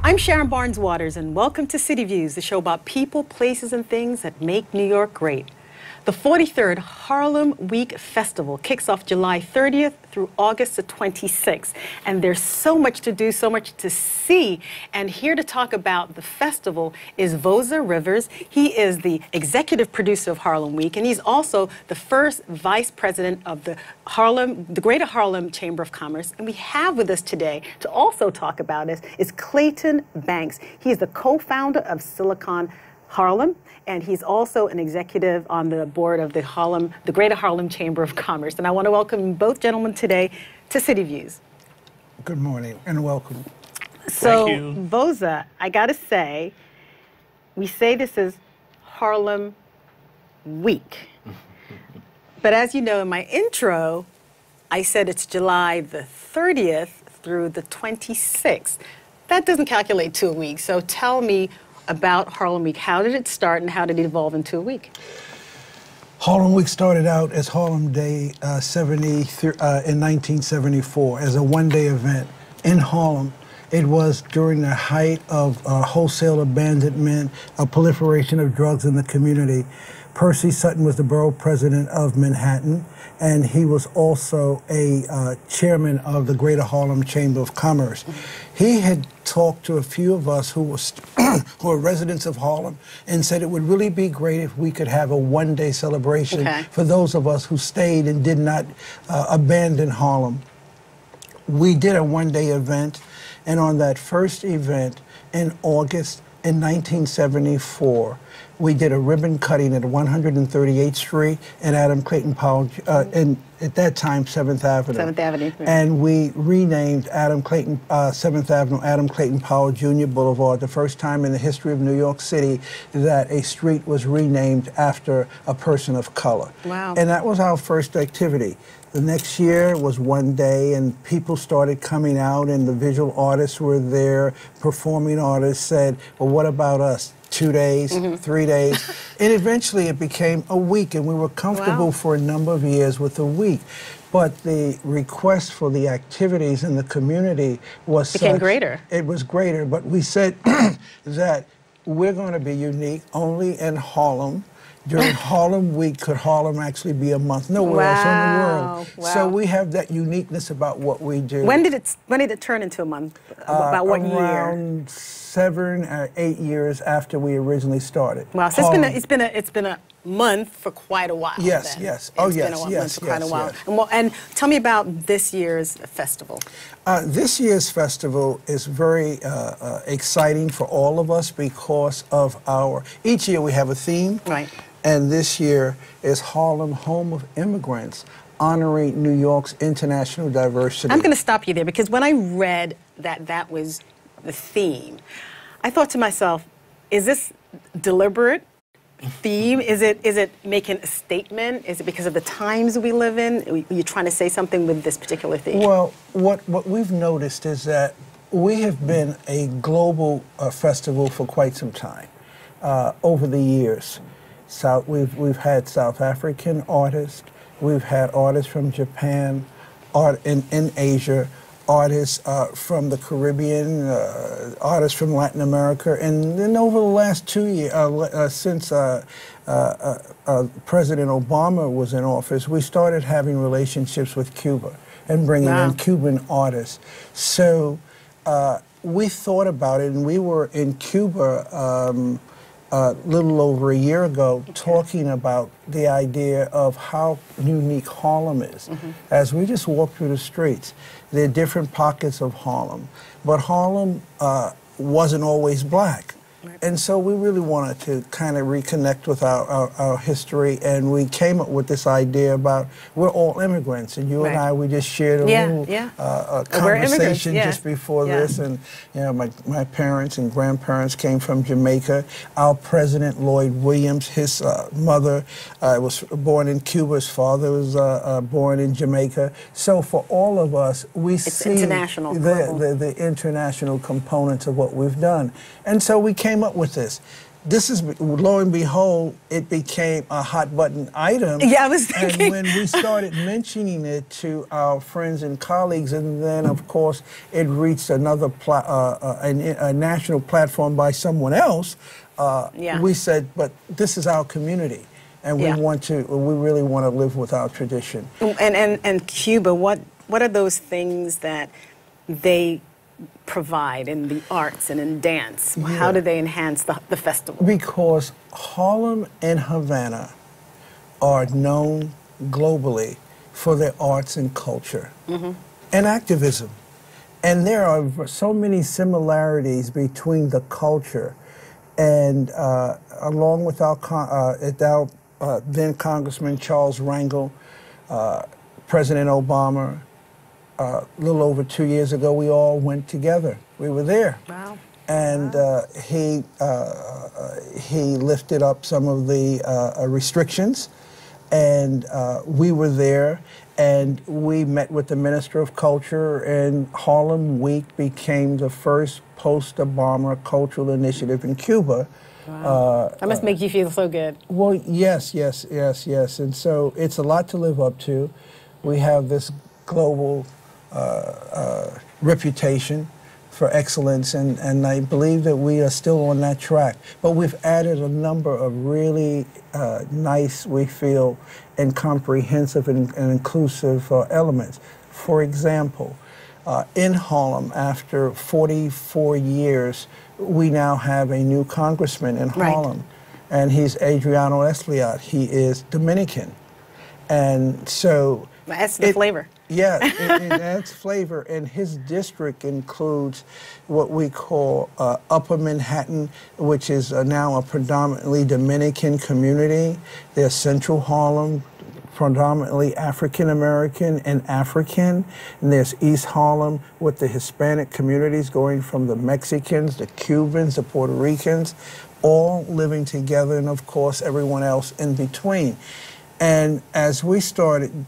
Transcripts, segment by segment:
I'm Sharon Barnes-Waters, and welcome to City Views, the show about people, places, and things that make New York great. The 43rd Harlem Week Festival kicks off July 30th through August the 26th. And there's so much to do, so much to see. And here to talk about the festival is Voza Rivers. He is the executive producer of Harlem Week, and he's also the first vice president of the Greater Harlem Chamber of Commerce. And we have with us today to also talk about this is Clayton Banks. He's the co-founder of Silicon Harlem, and he's also an executive on the board of the Greater Harlem Chamber of Commerce. And I want to welcome both gentlemen today to City Views. Good morning and welcome. So, Thank you. Voza, I got to say, we say this is Harlem Week. But as you know, in my intro, I said it's July the 30th through the 26th. That doesn't calculate to a week. So tell me about Harlem Week. How did it start and how did it evolve into a week? Harlem Week started out as Harlem Day in 1974 as a one-day event in Harlem. It was during the height of wholesale abandonment, a proliferation of drugs in the community. Percy Sutton was the borough president of Manhattan, and he was also a chairman of the Greater Harlem Chamber of Commerce. He had talked to a few of us who were residents of Harlem and said it would really be great if we could have a one-day celebration for those of us who stayed and did not abandon Harlem. We did a one-day event, and on that first event in August in 1974, we did a ribbon cutting at 138th Street and Adam Clayton Powell, and at that time, 7th Avenue. 7th Avenue. And we renamed Adam Clayton, 7th Avenue, Adam Clayton Powell Jr. Boulevard, the first time in the history of New York City that a street was renamed after a person of color. Wow. And that was our first activity. The next year was one day, and people started coming out, and the visual artists were there. Performing artists said, well, what about us? 2 days, 3 days, and eventually it became a week, and we were comfortable for a number of years with a week. But the request for the activities in the community was became greater. It was greater, but we said that we're going to be unique only in Harlem. During Harlem Week, could Harlem actually be a month? Nowhere else in the world. Wow. So we have that uniqueness about what we do. When did it turn into a month? About what year? Around 7 or 8 years after we originally started. Wow, so it's been a month for quite a while. Yes, then. yes. Oh, yes, It's been a yes, month for quite a while. yes. And tell me about this year's festival. This year's festival is very exciting for all of us because of each year we have a theme. Right. And this year is Harlem, Home of Immigrants, honoring New York's international diversity. I'm going to stop you there because when I read that was the theme, I thought to myself, is this deliberate theme? Is it making a statement? Is it because of the times we live in? Are you trying to say something with this particular theme? Well, what we've noticed is that we have been a global festival for quite some time over the years. We've had South African artists, we've had artists from Japan, in Asia, artists from the Caribbean, artists from Latin America, and then over the last 2 years, since President Obama was in office, we started having relationships with Cuba and bringing in Cuban artists. So we thought about it, and we were in Cuba a little over a year ago talking about the idea of how unique Harlem is. As we just walk through the streets, there are different pockets of Harlem, but Harlem wasn't always black. And so we really wanted to kind of reconnect with our history, and we came up with this idea about we're all immigrants, and you and I, we just shared a little conversation just before this, and you know, my parents and grandparents came from Jamaica. Our president, Lloyd Williams, his mother was born in Cuba, his father was born in Jamaica. So for all of us, we see the international components of what we've done. And so we came up with this. this is, lo and behold, it became a hot button item. Yeah, I was thinking. And when we started mentioning it to our friends and colleagues, and then of course it reached another a national platform by someone else, we said, but this is our community, and we really want to live with our tradition. And Cuba, what are those things that they provide in the arts and in dance? How do they enhance the festival? Because Harlem and Havana are known globally for their arts and culture and activism. And there are so many similarities between the culture and along with our then Congressman Charles Rangel, President Obama, a little over 2 years ago, we all went together. We were there. Wow. And he lifted up some of the restrictions, and we were there, and we met with the Minister of Culture, and Harlem Week became the first post-Obama cultural initiative in Cuba. Wow. That must make you feel so good. Well, yes. And so it's a lot to live up to. We have this global reputation for excellence, and I believe that we are still on that track. But we've added a number of really nice, we feel, and comprehensive and inclusive elements. For example, in Harlem, after 44 years, we now have a new congressman in Harlem, and he's Adriano Esliot. He is Dominican. And so... That's the flavor. Yeah, it adds flavor, and his district includes what we call Upper Manhattan, which is now a predominantly Dominican community. There's Central Harlem, predominantly African-American and African. And there's East Harlem with the Hispanic communities going from the Mexicans, the Cubans, the Puerto Ricans, all living together, and of course everyone else in between. And as we started,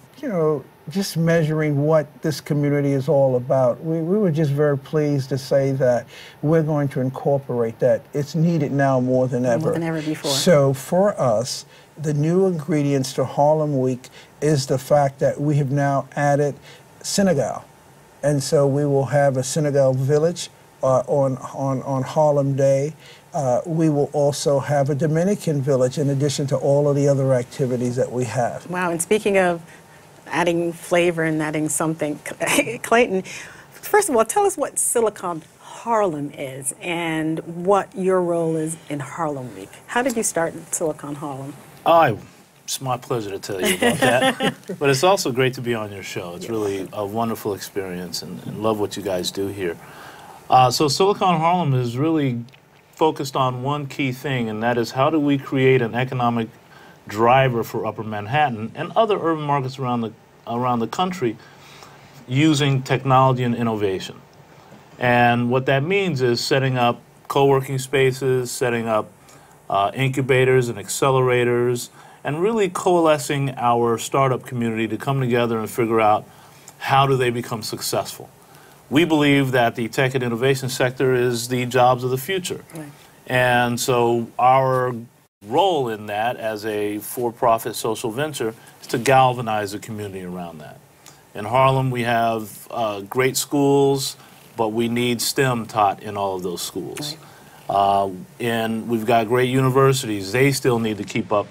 just measuring what this community is all about, we were just very pleased to say that we're going to incorporate that. It's needed now more than ever. More than ever before. So for us, the new ingredients to Harlem Week is the fact that we have now added Senegal. And so we will have a Senegal village on Harlem Day. We will also have a Dominican village in addition to all of the other activities that we have. Wow, and speaking of adding flavor and adding something, Clayton, first of all, tell us what Silicon Harlem is and what your role is in Harlem Week. How did you start in Silicon Harlem? It's my pleasure to tell you about that. But it's also great to be on your show. It's really a wonderful experience, and love what you guys do here. So Silicon Harlem is really focused on one key thing, and that is how do we create an economic driver for Upper Manhattan and other urban markets around the country using technology and innovation. And what that means is setting up co-working spaces, setting up incubators and accelerators, and really coalescing our startup community to come together and figure out how do they become successful. We believe that the tech and innovation sector is the jobs of the future. Right. And so our role in that as a for-profit social venture is to galvanize the community around that. In Harlem, we have great schools, but we need STEM taught in all of those schools. Right. And we've got great universities. They still need to keep up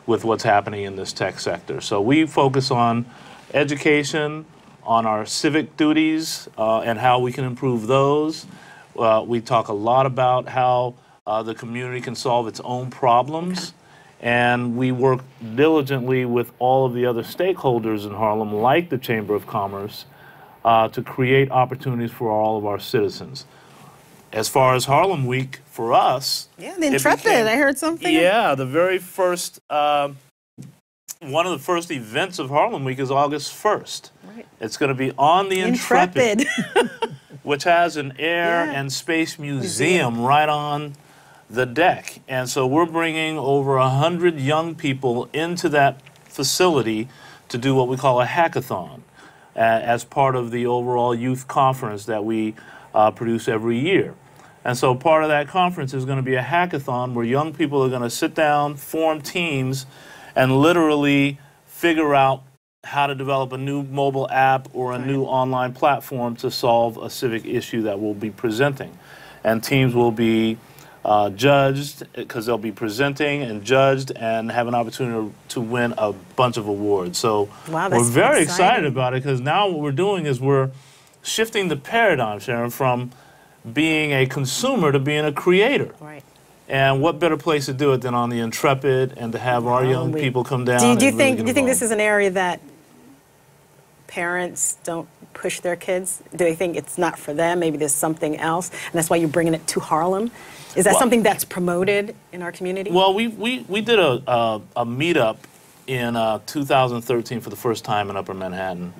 with what's happening in this tech sector. So we focus on education, on our civic duties, and how we can improve those. We talk a lot about how the community can solve its own problems, and we work diligently with all of the other stakeholders in Harlem, like the Chamber of Commerce, to create opportunities for all of our citizens. As far as Harlem Week, for us... Yeah, the Intrepid, I heard something. Yeah, the very first, one of the first events of Harlem Week is August 1st. Right. It's going to be on the Intrepid, which has an air and space museum right on the deck. And so we're bringing over 100 young people into that facility to do what we call a hackathon as part of the overall youth conference that we produce every year. And so part of that conference is going to be a hackathon where young people are going to sit down, form teams, and literally figure out how to develop a new mobile app or a new online platform to solve a civic issue that we'll be presenting. And teams will be judged, because they'll be presenting and judged and have an opportunity to win a bunch of awards. So we're very excited about it, because now what we're doing is we're shifting the paradigm, Sharon, from being a consumer to being a creator. Right. And what better place to do it than on the Intrepid, and to have our young people come down. Do you think this is an area that parents don't push their kids? Do they think it's not for them? Maybe there's something else, and that's why you're bringing it to Harlem? Is that something that's promoted in our community? Well, we did a meetup in 2013 for the first time in Upper Manhattan,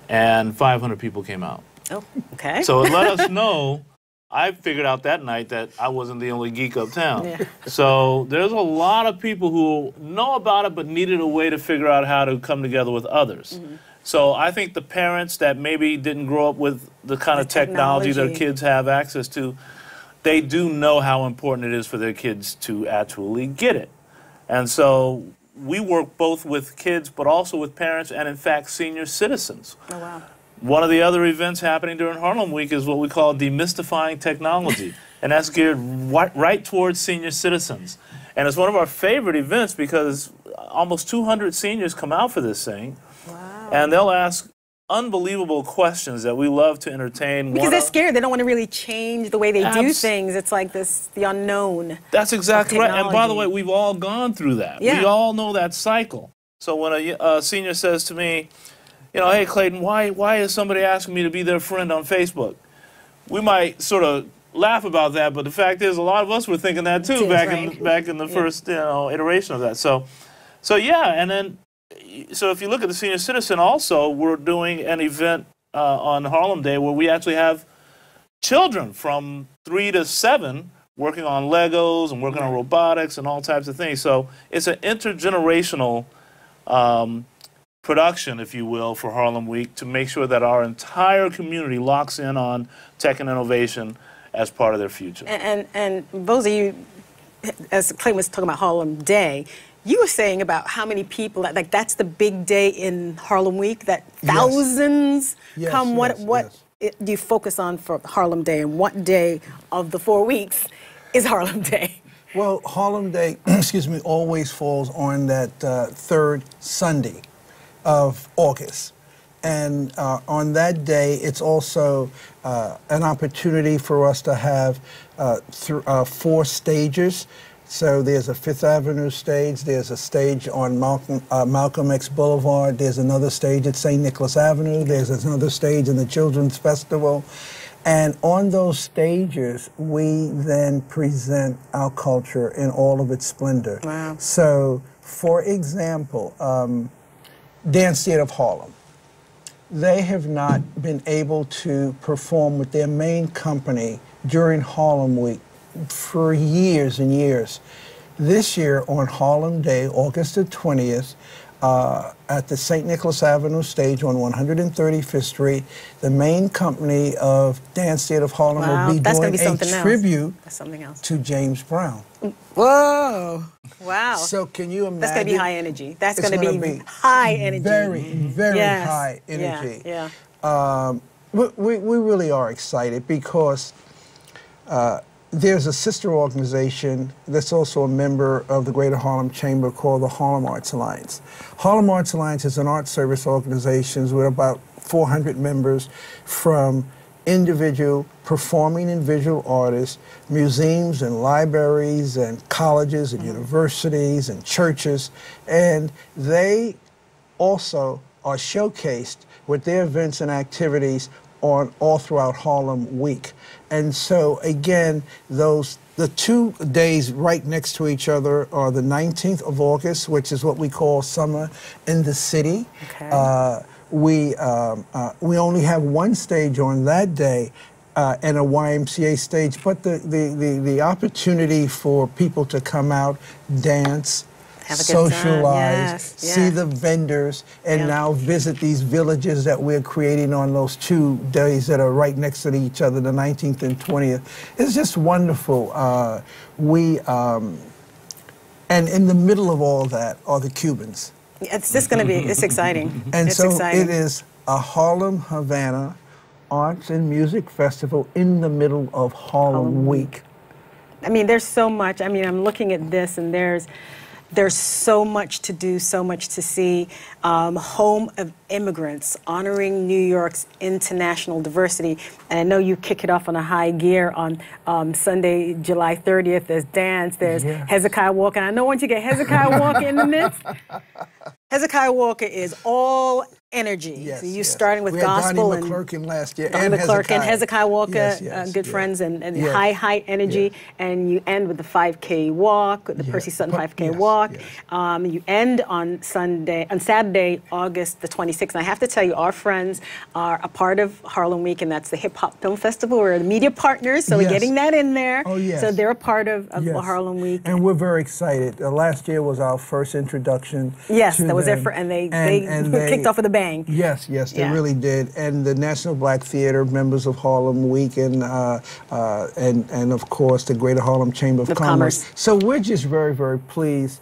and 500 people came out. Oh, okay. So it let us know. I figured out that night that I wasn't the only geek uptown. Yeah. So there's a lot of people who know about it but needed a way to figure out how to come together with others. Mm-hmm. So I think the parents that maybe didn't grow up with the kind of technology their kids have access to, they do know how important it is for their kids to actually get it. And so we work both with kids but also with parents and, in fact, senior citizens. Oh, wow. One of the other events happening during Harlem Week is what we call demystifying technology, and that's geared right towards senior citizens. And it's one of our favorite events because almost 200 seniors come out for this thing. Wow. And they'll ask unbelievable questions that we love to entertain. Because they're scared. They don't want to really change the way they do things. It's like the unknown. That's exactly right. And by the way, we've all gone through that. Yeah. We all know that cycle. So when a senior says to me, you know, hey, Clayton, why is somebody asking me to be their friend on Facebook? We might sort of laugh about that, but the fact is a lot of us were thinking that too back in the first iteration of that. So yeah, and then so if you look at the senior citizen also, we're doing an event on Harlem Day where we actually have children from 3 to 7 working on Legos and working on robotics and all types of things. So it's an intergenerational production, if you will, for Harlem Week to make sure that our entire community locks in on tech and innovation as part of their future. And Voza, you, as Clayton was talking about Harlem Day, you were saying about how many people, like that's the big day in Harlem Week, that thousands come. What do you focus on for Harlem Day, and what day of the 4 weeks is Harlem Day? Well, Harlem Day, excuse me, always falls on that third Sunday of August. And on that day, it's also an opportunity for us to have 4 stages. So there's a Fifth Avenue stage, there's a stage on Malcolm X Boulevard, there's another stage at St. Nicholas Avenue, there's another stage in the Children's Festival. And on those stages, we then present our culture in all of its splendor. Wow. So, for example, Dance Theater of Harlem. They have not been able to perform with their main company during Harlem Week for years and years. This year on Harlem Day, August the 20th, at the St. Nicholas Avenue stage on 135th Street, the main company of Dance Theater of Harlem will be doing a tribute to James Brown. Whoa! Wow! So can you imagine? That's going to be high energy. That's going to be high energy. Very, very high energy. Yeah. We really are excited because there's a sister organization that's also a member of the Greater Harlem Chamber called the Harlem Arts Alliance. Harlem Arts Alliance is an art service organization with about 400 members from individual performing and visual artists, museums and libraries and colleges and universities and churches, and they also are showcased with their events and activities all throughout Harlem Week. And so again, the 2 days right next to each other are the 19th of August, which is what we call Summer in the City. Okay. We only have 1 stage on that day and a YMCA stage, but the opportunity for people to come out, dance, Have a good time. socialize, Yes, see yeah. the vendors, and Yeah. now visit these villages that we're creating on those 2 days that are right next to each other, the 19th and 20th. It's just wonderful. And in the middle of all that are the Cubans. It's just going to be, it's exciting. And it's so exciting. it is a Harlem Havana Arts and Music Festival in the middle of Harlem Week. I mean, there's so much. I mean, I'm looking at this, and there's so much to do, so much to see. Home of Immigrants, honoring New York's international diversity. And I know you kick it off on a high gear on Sunday, July 30th. There's dance, there's Hezekiah Walker. And I know once you get Hezekiah Walker in the midst, Hezekiah Walker is all energy. Yes, so you're yes. starting with we had gospel Donnie and McClurkin last year, Donnie and McClurkin, Hezekiah Walker, Yes, yes, good yes. friends, and Yes. high energy. Yes. And you end with the 5K walk, the Percy Sutton 5K walk. Yes. You end on Saturday, August the 26th. And I have to tell you, our friends are a part of Harlem Week, and that's the Hip Hop Film Festival. We're the media partners, so we're getting that in there. Oh, yes. So they're a part of Yes. Harlem Week. And we're very excited. Last year was our first introduction. Yes, to that was them. their and they kicked off with a bang. Yes, they Yeah. really did. And the National Black Theater, members of Harlem Week, and of course the Greater Harlem Chamber of Commerce. So we're just very, very pleased.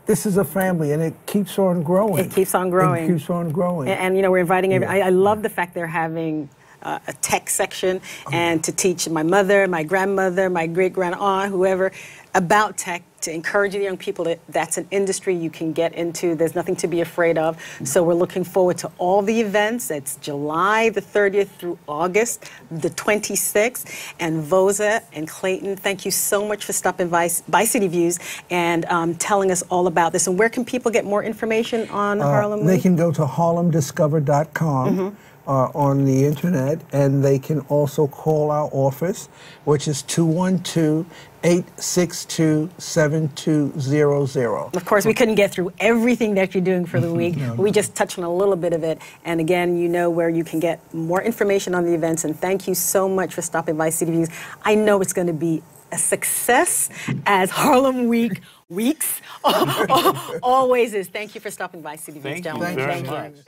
This is a family, and it keeps on growing. It keeps on growing. It keeps on growing. And you know, we're inviting everybody. I love the fact they're having a tech section and to teach my mother, my grandmother, my great-grandaunt, whoever, about tech, to encourage the young people that that's an industry you can get into. There's nothing to be afraid of. So we're looking forward to all the events. It's July the 30th through August the 26th. And Voza and Clayton, thank you so much for stopping by City Views and telling us all about this. And where can people get more information on Harlem Week? They can go to harlemdiscover.com. On the internet, and they can also call our office, which is 212-862-7200. Of course, we couldn't get through everything that you're doing for the week. No. We just touched on a little bit of it. And again, you know where you can get more information on the events. And thank you so much for stopping by City Views. I know it's going to be a success, as Harlem Weeks always is. Thank you for stopping by City Views, gentlemen. Thank you very much.